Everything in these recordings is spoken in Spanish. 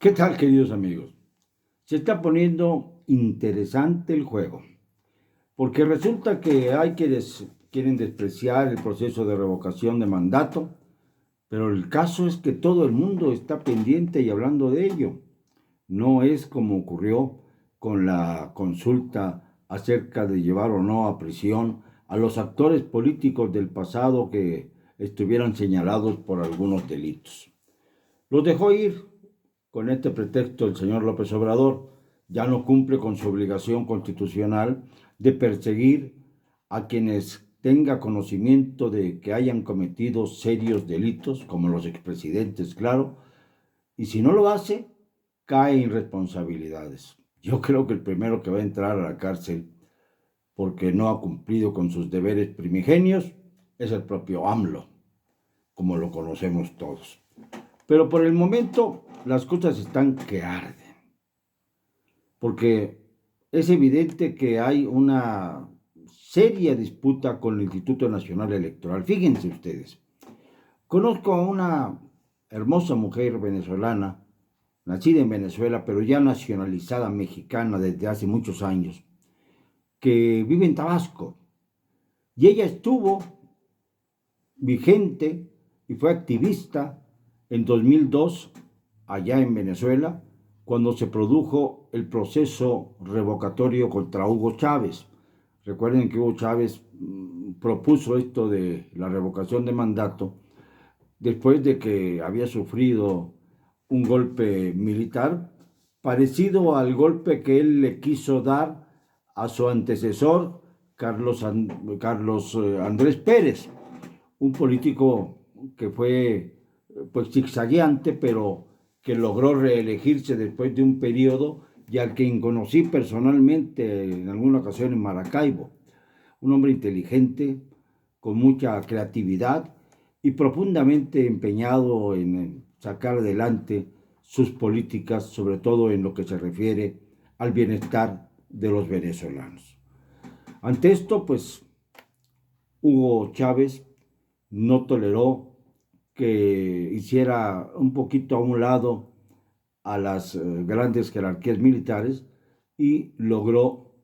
¿Qué tal, queridos amigos? Se está poniendo interesante el juego, porque resulta que hay quienes quieren despreciar el proceso de revocación de mandato, pero el caso es que todo el mundo está pendiente y hablando de ello. No es como ocurrió con la consulta acerca de llevar o no a prisión a los actores políticos del pasado que estuvieran señalados por algunos delitos. Los dejó ir con este pretexto el señor López Obrador. Ya no cumple con su obligación constitucional de perseguir a quienes tenga conocimiento de que hayan cometido serios delitos, como los expresidentes, claro, y si no lo hace, cae en responsabilidades. Yo creo que el primero que va a entrar a la cárcel porque no ha cumplido con sus deberes primigenios es el propio AMLO, como lo conocemos todos. Pero por el momento las cosas están que arden, porque es evidente que hay una seria disputa con el Instituto Nacional Electoral. Fíjense ustedes, conozco a una hermosa mujer venezolana, nacida en Venezuela, pero ya nacionalizada mexicana desde hace muchos años, que vive en Tabasco. Y ella estuvo vigente y fue activista en 2002 allá en Venezuela, cuando se produjo el proceso revocatorio contra Hugo Chávez. Recuerden que Hugo Chávez propuso esto de la revocación de mandato después de que había sufrido un golpe militar parecido al golpe que él le quiso dar a su antecesor, Carlos Andrés Pérez, un político que fue pues zigzagueante, pero que logró reelegirse después de un periodo y al que conocí personalmente en alguna ocasión en Maracaibo. Un hombre inteligente, con mucha creatividad y profundamente empeñado en sacar adelante sus políticas, sobre todo en lo que se refiere al bienestar de los venezolanos. Ante esto, pues Hugo Chávez no toleró que hiciera un poquito a un lado a las grandes jerarquías militares y logró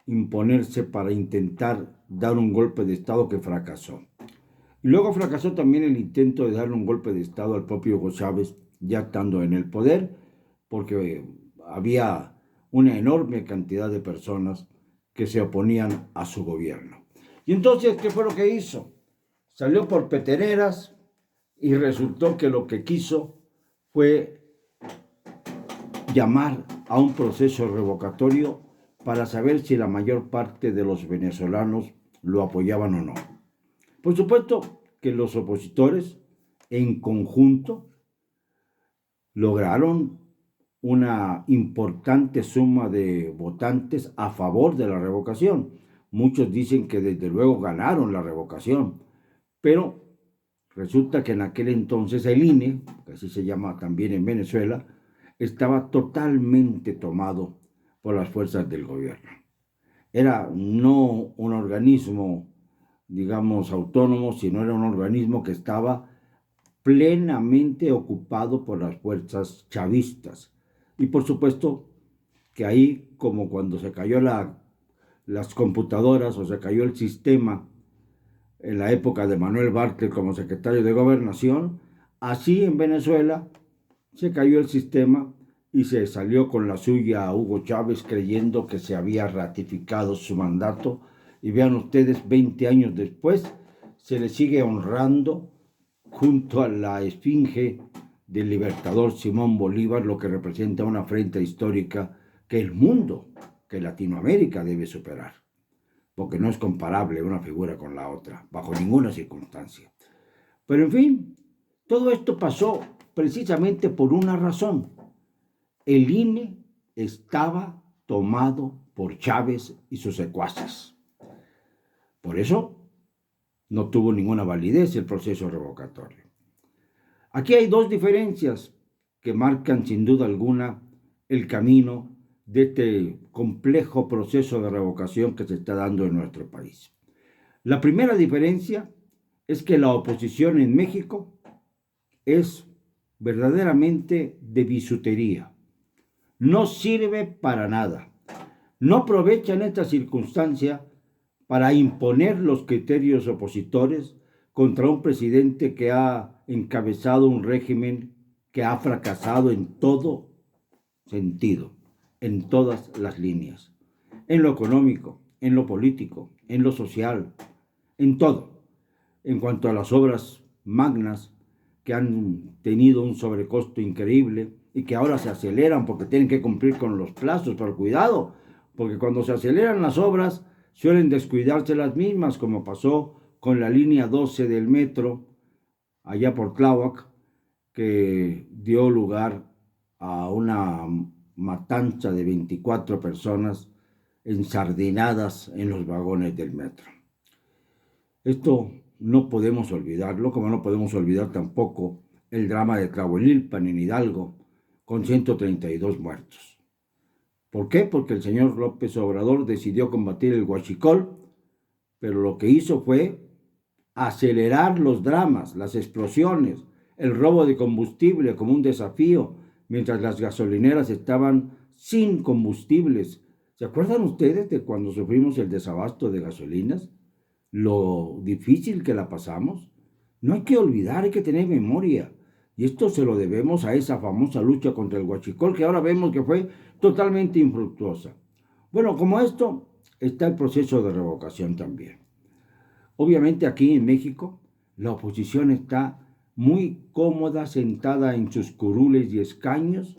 imponerse para intentar dar un golpe de Estado que fracasó. Y luego fracasó también el intento de darle un golpe de Estado al propio Hugo Chávez, ya estando en el poder, porque había una enorme cantidad de personas que se oponían a su gobierno. Y entonces, ¿qué fue lo que hizo? Salió por peteneras y resultó que lo que quiso fue llamar a un proceso revocatorio para saber si la mayor parte de los venezolanos lo apoyaban o no. Por supuesto que los opositores en conjunto lograron una importante suma de votantes a favor de la revocación. Muchos dicen que desde luego ganaron la revocación, pero resulta que en aquel entonces el INE, que así se llama también en Venezuela, estaba totalmente tomado por las fuerzas del gobierno. Era no un organismo, digamos, autónomo, sino era un organismo que estaba plenamente ocupado por las fuerzas chavistas. Y por supuesto que ahí, como cuando se cayó las computadoras o se cayó el sistema en la época de Manuel Bartlett como secretario de Gobernación, así en Venezuela se cayó el sistema y se salió con la suya a Hugo Chávez creyendo que se había ratificado su mandato. Y vean ustedes, 20 años después, se le sigue honrando junto a la esfinge del libertador Simón Bolívar, lo que representa una afrenta histórica que el mundo, que Latinoamérica debe superar, porque no es comparable una figura con la otra, bajo ninguna circunstancia. Pero en fin, todo esto pasó precisamente por una razón. El INE estaba tomado por Chávez y sus secuaces. Por eso no tuvo ninguna validez el proceso revocatorio. Aquí hay dos diferencias que marcan sin duda alguna el camino de este complejo proceso de revocación que se está dando en nuestro país. La primera diferencia es que la oposición en México es verdaderamente de bisutería. No sirve para nada. No aprovechan esta circunstancia para imponer los criterios opositores contra un presidente que ha encabezado un régimen que ha fracasado en todo sentido, en todas las líneas, en lo económico, en lo político, en lo social, en todo. En cuanto a las obras magnas que han tenido un sobrecosto increíble y que ahora se aceleran porque tienen que cumplir con los plazos, pero cuidado, porque cuando se aceleran las obras suelen descuidarse las mismas, como pasó con la línea 12 del metro allá por Tláhuac, que dio lugar a una matanza de 24 personas ensardinadas en los vagones del metro. Esto no podemos olvidarlo, como no podemos olvidar tampoco el drama de Tlahuelilpan en Hidalgo, con 132 muertos. ¿Por qué? Porque el señor López Obrador decidió combatir el huachicol, pero lo que hizo fue acelerar los dramas, las explosiones, el robo de combustible como un desafío, mientras las gasolineras estaban sin combustibles. ¿Se acuerdan ustedes de cuando sufrimos el desabasto de gasolinas? Lo difícil que la pasamos. No hay que olvidar, hay que tener memoria. Y esto se lo debemos a esa famosa lucha contra el huachicol, que ahora vemos que fue totalmente infructuosa. Bueno, como esto, está el proceso de revocación también. Obviamente aquí en México, la oposición está muy cómoda sentada en sus curules y escaños,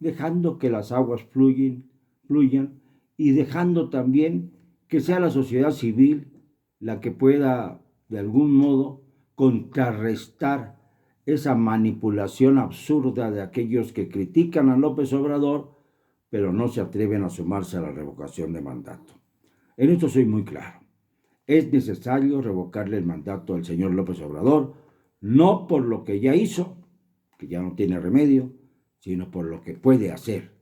dejando que las aguas fluyan y dejando también que sea la sociedad civil la que pueda, de algún modo, contrarrestar esa manipulación absurda de aquellos que critican a López Obrador, pero no se atreven a sumarse a la revocación de mandato. En esto soy muy claro. Es necesario revocarle el mandato al señor López Obrador, no por lo que ya hizo, que ya no tiene remedio, sino por lo que puede hacer,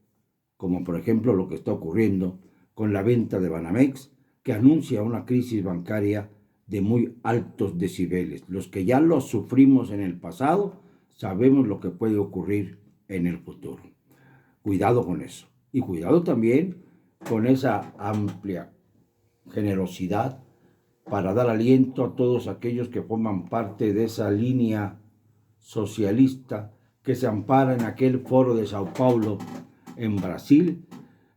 como por ejemplo lo que está ocurriendo con la venta de Banamex, que anuncia una crisis bancaria de muy altos decibeles. Los que ya lo sufrimos en el pasado, sabemos lo que puede ocurrir en el futuro. Cuidado con eso. Y cuidado también con esa amplia generosidad para dar aliento a todos aquellos que forman parte de esa línea socialista que se ampara en aquel foro de Sao Paulo en Brasil,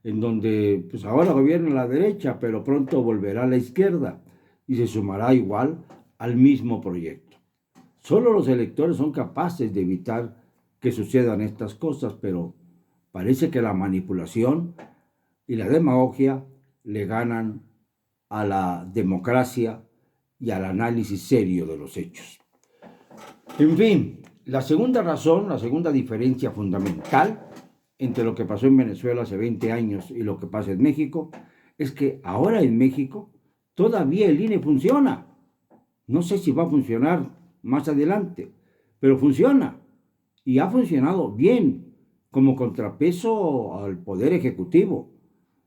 en donde pues ahora gobierna la derecha, pero pronto volverá a la izquierda y se sumará igual al mismo proyecto. Solo los electores son capaces de evitar que sucedan estas cosas, pero parece que la manipulación y la demagogia le ganan a la democracia y al análisis serio de los hechos. En fin, la segunda razón, la segunda diferencia fundamental entre lo que pasó en Venezuela hace 20 años y lo que pasa en México, es que ahora en México todavía el INE funciona. No sé si va a funcionar más adelante, pero funciona. Y ha funcionado bien, como contrapeso al Poder Ejecutivo.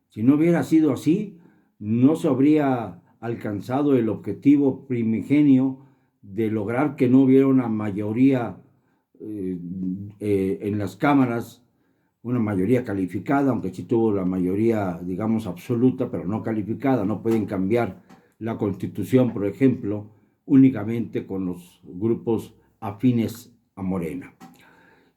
Si no hubiera sido así, no se habría alcanzado el objetivo primigenio de lograr que no hubiera una mayoría en las cámaras, una mayoría calificada, aunque sí tuvo la mayoría, digamos, absoluta, pero no calificada. No pueden cambiar la Constitución, por ejemplo, únicamente con los grupos afines a Morena.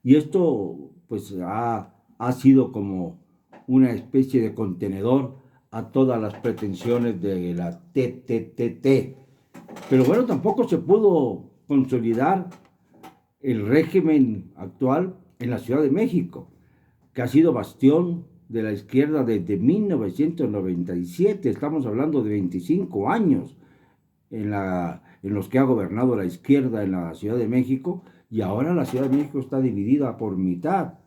Y esto, pues, ha sido como una especie de contenedor a todas las pretensiones de la TTT. Pero bueno, tampoco se pudo consolidar el régimen actual en la Ciudad de México, que ha sido bastión de la izquierda desde 1997. Estamos hablando de 25 años en los que ha gobernado la izquierda en la Ciudad de México, y ahora la Ciudad de México está dividida por mitad.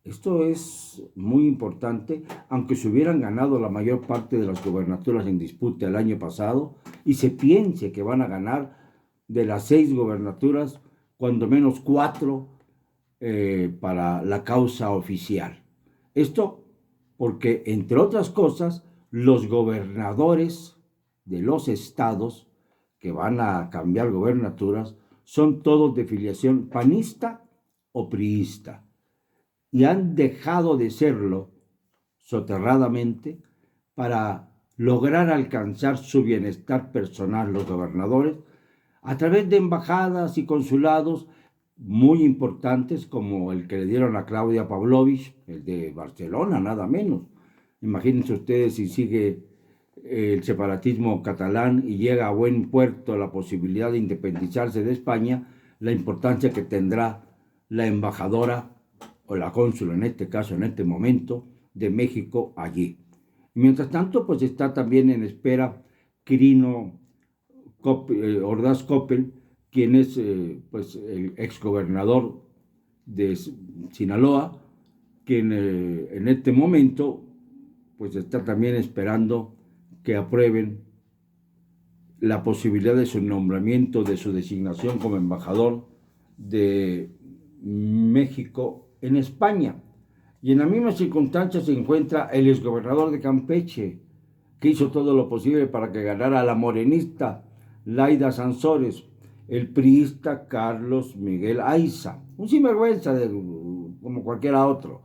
Esto es muy importante, aunque se hubieran ganado la mayor parte de las gobernaturas en disputa el año pasado y se piense que van a ganar de las 6 gobernaturas, cuando menos 4 para la causa oficial. Esto porque, entre otras cosas, los gobernadores de los estados que van a cambiar gobernaturas son todos de filiación panista o priista, y han dejado de serlo soterradamente para lograr alcanzar su bienestar personal los gobernadores a través de embajadas y consulados muy importantes como el que le dieron a Claudia Pavlovich, el de Barcelona, nada menos. Imagínense ustedes si sigue el separatismo catalán y llega a buen puerto la posibilidad de independizarse de España, la importancia que tendrá la embajadora o la cónsula en este caso, en este momento, de México allí. Mientras tanto, pues está también en espera Quirino Ordaz Coppel, quien es pues el exgobernador de Sinaloa, quien en este momento pues está también esperando que aprueben la posibilidad de su nombramiento, de su designación como embajador de México en España. Y en la misma circunstancia se encuentra el exgobernador de Campeche, que hizo todo lo posible para que ganara la morenista Laida Sansores, el priista Carlos Miguel Aiza, un sinvergüenza como cualquiera otro,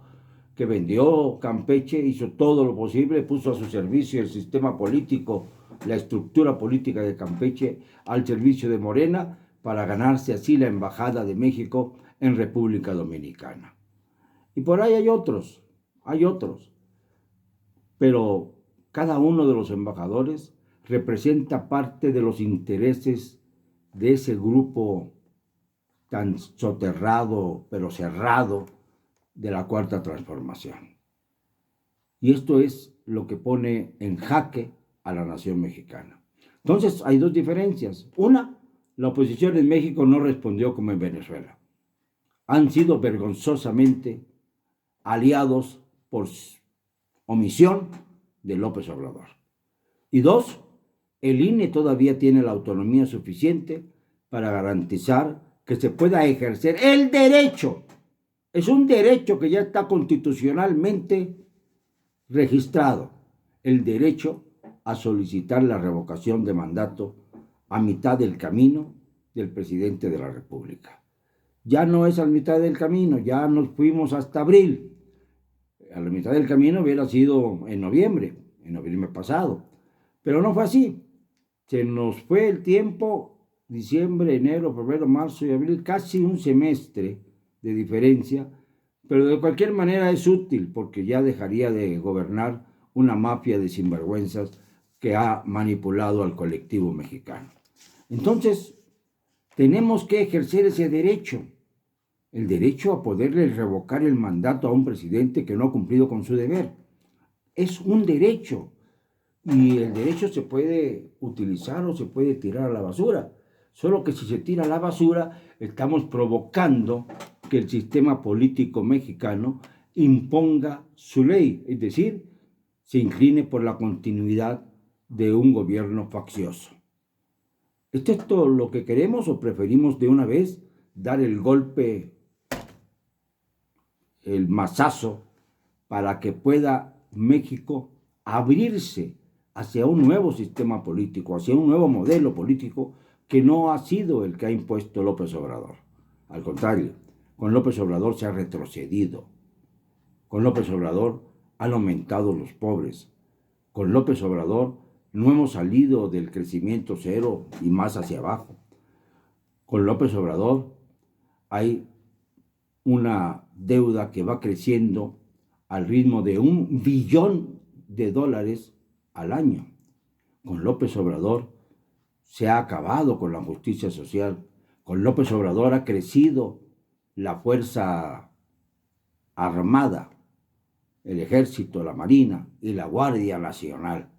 que vendió Campeche, hizo todo lo posible, puso a su servicio el sistema político, la estructura política de Campeche al servicio de Morena para ganarse así la embajada de México en República Dominicana. Y por ahí hay otros, pero cada uno de los embajadores representa parte de los intereses de ese grupo tan soterrado, pero cerrado, de la Cuarta Transformación. Y esto es lo que pone en jaque a la nación mexicana. Entonces hay dos diferencias. Una, la oposición en México no respondió como en Venezuela. Han sido vergonzosamente aliados por omisión de López Obrador. Y dos, el INE todavía tiene la autonomía suficiente para garantizar que se pueda ejercer el derecho. Es un derecho que ya está constitucionalmente registrado, el derecho a solicitar la revocación de mandato a mitad del camino del presidente de la República. Ya no es a mitad del camino, ya nos fuimos hasta abril. A la mitad del camino hubiera sido en noviembre pasado, pero no fue así. Se nos fue el tiempo, diciembre, enero, febrero, marzo y abril, casi un semestre de diferencia, pero de cualquier manera es útil porque ya dejaría de gobernar una mafia de sinvergüenzas que ha manipulado al colectivo mexicano. Entonces, tenemos que ejercer ese derecho, el derecho a poderle revocar el mandato a un presidente que no ha cumplido con su deber. Es un derecho y el derecho se puede utilizar o se puede tirar a la basura. Solo que si se tira a la basura, estamos provocando que el sistema político mexicano imponga su ley, es decir, se incline por la continuidad de un gobierno faccioso. ¿Esto es todo lo que queremos o preferimos de una vez dar el golpe, el mazazo, para que pueda México abrirse hacia un nuevo sistema político, hacia un nuevo modelo político que no ha sido el que ha impuesto López Obrador? Al contrario, con López Obrador se ha retrocedido. Con López Obrador han aumentado los pobres. Con López Obrador no hemos salido del crecimiento cero y más hacia abajo. Con López Obrador hay una deuda que va creciendo al ritmo de $1 billón al año. Con López Obrador se ha acabado con la justicia social. Con López Obrador ha crecido la Fuerza Armada, el Ejército, la Marina y la Guardia Nacional.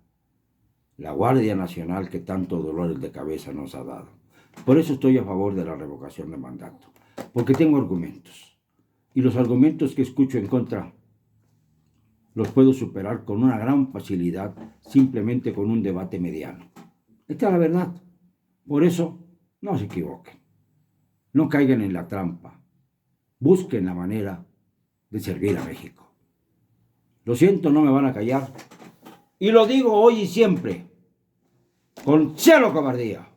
La Guardia Nacional que tanto dolores de cabeza nos ha dado. Por eso estoy a favor de la revocación de mandato, porque tengo argumentos. Y los argumentos que escucho en contra los puedo superar con una gran facilidad, simplemente con un debate mediano. Esta es la verdad. Por eso, no se equivoquen. No caigan en la trampa. Busquen la manera de servir a México. Lo siento, no me van a callar. Y lo digo hoy y siempre, con cero cobardía.